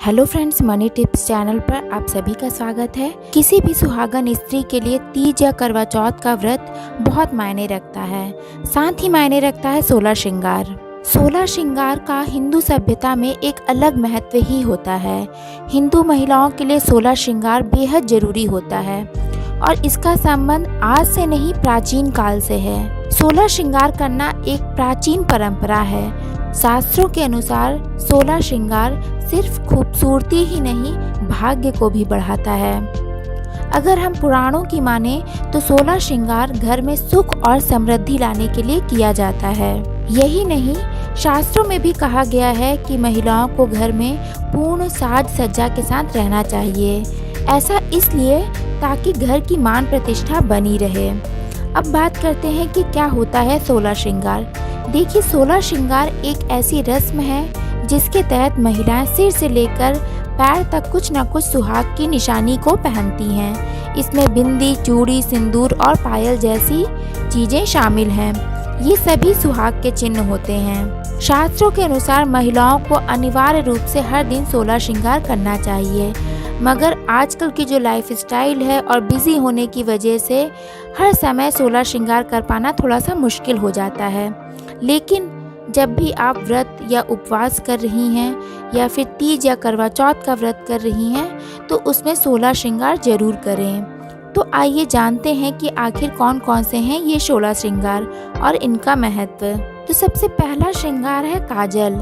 Hello friends, money tips channel पर आप सभी का स्वागत है। किसी भी सुहागन स्त्री के लिए तीज या करवा चौथ का व्रत बहुत मायने रखता है। साथ ही मायने रखता है 16 श्रृंगार। 16 श्रृंगार का हिंदू सभ्यता में एक अलग महत्व ही होता है। हिंदू महिलाओं के लिए 16 श्रृंगार बेहद जरूरी होता है और इसका संबंध आज से नहीं प्राचीन काल से है। 16 श्रृंगार करना एक प्राचीन परंपरा है। शास्त्रों के अनुसार 16 श्रृंगार सिर्फ खूबसूरती ही नहीं, भाग्य को भी बढ़ाता है। अगर हम पुराणों की माने तो 16 श्रृंगार घर में सुख और समृद्धि लाने के लिए किया जाता है। यही नहीं, शास्त्रों में भी कहा गया है कि महिलाओं को घर में पूर्ण साज सज्जा के साथ रहना चाहिए। ऐसा इसलिए ताकि घर की मान प्रतिष्ठा बनी रहे। अब बात करते हैं कि क्या होता है 16 श्रृंगार। देखिए, 16 श्रृंगार एक ऐसी रस्म है जिसके तहत महिलाएं सिर से लेकर पैर तक कुछ न कुछ सुहाग की निशानी को पहनती हैं। इसमें बिंदी, चूड़ी, सिंदूर और पायल जैसी चीजें शामिल हैं। ये सभी सुहाग के चिन्ह होते हैं। शास्त्रों के अनुसार महिलाओं को अनिवार्य रूप से हर दिन 16 श्रृंगार करना चाहिए, मगर आजकल की जो लाइफ स्टाइल है और बिजी होने की वजह से हर समय 16 श्रृंगार कर पाना थोड़ा सा मुश्किल हो जाता है। लेकिन जब भी आप व्रत या उपवास कर रही हैं या फिर तीज या करवा चौथ का व्रत कर रही हैं तो उसमें 16 श्रृंगार जरूर करें। तो आइए जानते हैं कि आखिर कौन कौन से हैं ये 16 श्रृंगार और इनका महत्व। तो सबसे पहला श्रृंगार है काजल।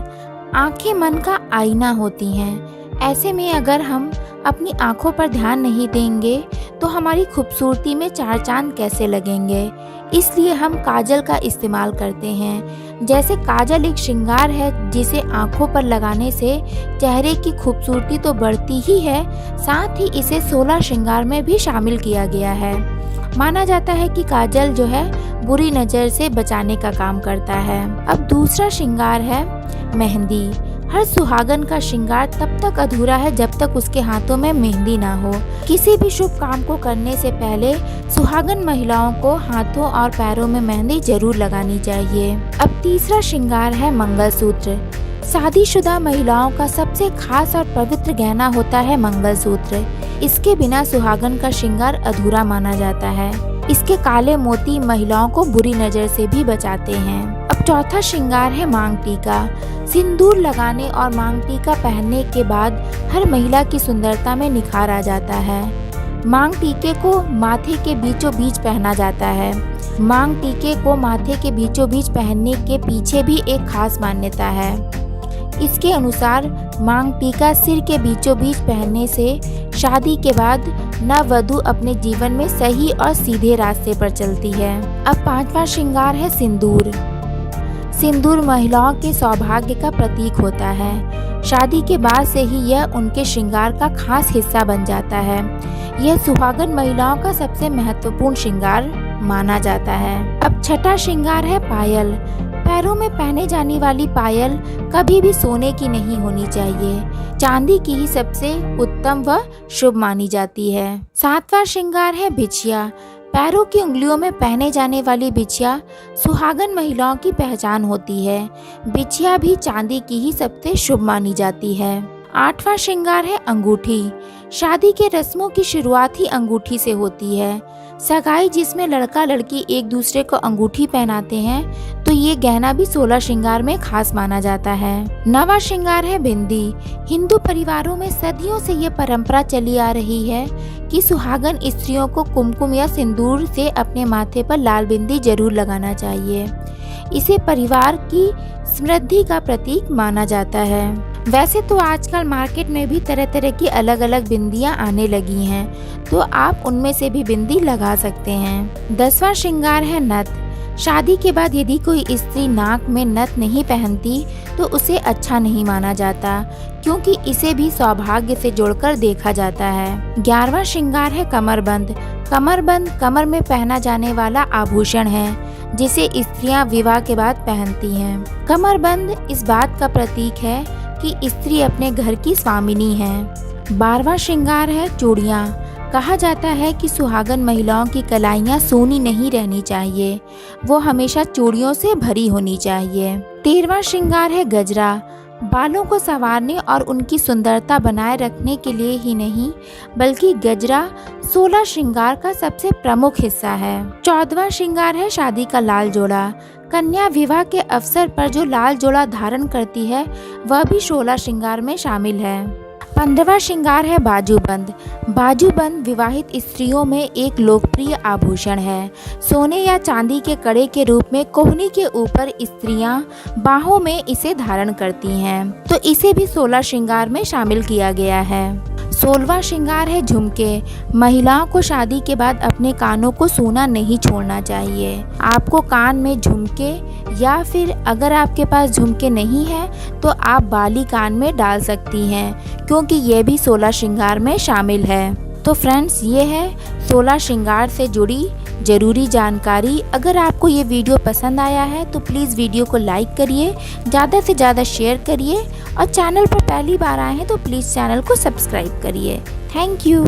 आंखें मन का आईना होती हैं। ऐसे में अगर हम अपनी आंखों पर ध्यान नहीं देंगे तो हमारी खूबसूरती में चार चांद कैसे लगेंगे। इसलिए हम काजल का इस्तेमाल करते हैं। जैसे काजल एक श्रृंगार है जिसे आंखों पर लगाने से चेहरे की खूबसूरती तो बढ़ती ही है, साथ ही इसे 16 श्रृंगार में भी शामिल किया गया है। माना जाता है कि काजल जो है बुरी नज़र से बचाने का काम करता है। अब दूसरा श्रृंगार है मेहंदी। हर सुहागन का श्रृंगार तब तक अधूरा है जब तक उसके हाथों में मेहंदी ना हो। किसी भी शुभ काम को करने से पहले सुहागन महिलाओं को हाथों और पैरों में मेहंदी जरूर लगानी चाहिए। अब तीसरा श्रृंगार है मंगलसूत्र। शादीशुदा महिलाओं का सबसे खास और पवित्र गहना होता है मंगलसूत्र। इसके बिना सुहागन का श्रृंगार अधूरा माना जाता है। इसके काले मोती महिलाओं को बुरी नजर से भी बचाते हैं। अब चौथा श्रृंगार है मांग टीका। सिंदूर लगाने और मांग टीका पहनने के बाद हर महिला की सुंदरता में निखार आ जाता है। मांग टीके को माथे के बीचों बीच पहना जाता है। मांग टीके को माथे के बीचों बीच पहनने के पीछे भी एक खास मान्यता है। इसके अनुसार मांग टीका सिर के बीचों बीच पहनने से शादी के बाद नववधु अपने जीवन में सही और सीधे रास्ते पर चलती है। अब पांचवा श्रृंगार है सिंदूर। सिंदूर महिलाओं के सौभाग्य का प्रतीक होता है। शादी के बाद से ही यह उनके श्रृंगार का खास हिस्सा बन जाता है। यह सुहागन महिलाओं का सबसे महत्वपूर्ण श्रृंगार माना जाता है। अब छठा श्रृंगार है पायल। पैरों में पहने जाने वाली पायल कभी भी सोने की नहीं होनी चाहिए। चांदी की ही सबसे उत्तम व शुभ मानी जाती है। सातवां श्रृंगार है बिछिया। पैरों की उंगलियों में पहने जाने वाली बिछिया सुहागन महिलाओं की पहचान होती है। बिछिया भी चांदी की ही सबसे शुभ मानी जाती है। आठवां श्रृंगार है अंगूठी। शादी के रस्मों की शुरुआत ही अंगूठी से होती है। सगाई जिसमें लड़का लड़की एक दूसरे को अंगूठी पहनाते हैं तो ये गहना भी 16 श्रृंगार में खास माना जाता है। नवा श्रृंगार है बिंदी। हिंदू परिवारों में सदियों से ये परंपरा चली आ रही है कि सुहागन स्त्रियों को कुमकुम या सिंदूर से अपने माथे पर लाल बिंदी जरूर लगाना चाहिए। इसे परिवार की समृद्धि का प्रतीक माना जाता है। वैसे तो आजकल मार्केट में भी तरह तरह की अलग अलग बिंदियां आने लगी हैं, तो आप उनमें से भी बिंदी लगा सकते हैं। 10वां श्रृंगार है नथ। शादी के बाद यदि कोई स्त्री नाक में नथ नहीं पहनती तो उसे अच्छा नहीं माना जाता, क्योंकि इसे भी सौभाग्य से जोड़कर देखा जाता है। 11वां श्रृंगार है कमरबंद। कमरबंद कमर में पहना जाने वाला आभूषण है जिसे स्त्रियां विवाह के बाद पहनती हैं। कमरबंद इस बात का प्रतीक है कि स्त्री अपने घर की स्वामिनी है। 12वां श्रृंगार है चूड़ियाँ। कहा जाता है कि सुहागन महिलाओं की कलाइयाँ सोनी नहीं रहनी चाहिए, वो हमेशा चूड़ियों से भरी होनी चाहिए। 13वां श्रृंगार है गजरा। बालों को संवारने और उनकी सुंदरता बनाए रखने के लिए ही नहीं, बल्कि गजरा 16 श्रृंगार का सबसे प्रमुख हिस्सा है। 14वां श्रृंगार है शादी का लाल जोड़ा। कन्या विवाह के अवसर पर जो लाल जोड़ा धारण करती है वह भी 16 श्रृंगार में शामिल है। 15वां श्रृंगार है बाजूबंद। बाजूबंद विवाहित स्त्रियों में एक लोकप्रिय आभूषण है। सोने या चांदी के कड़े के रूप में कोहनी के ऊपर स्त्रियां बाहों में इसे धारण करती हैं, तो इसे भी 16 श्रृंगार में शामिल किया गया है। 16वां श्रृंगार है झुमके। महिलाओं को शादी के बाद अपने कानों को सूना नहीं छोड़ना चाहिए। आपको कान में झुमके या फिर अगर आपके पास झुमके नहीं है तो आप बाली कान में डाल सकती हैं, क्योंकि ये भी 16 श्रृंगार में शामिल है। तो फ्रेंड्स, ये है 16 श्रृंगार से जुड़ी ज़रूरी जानकारी। अगर आपको ये वीडियो पसंद आया है तो प्लीज़ वीडियो को लाइक करिए, ज़्यादा से ज़्यादा शेयर करिए और चैनल पर पहली बार आए हैं तो प्लीज़ चैनल को सब्सक्राइब करिए। Thank you.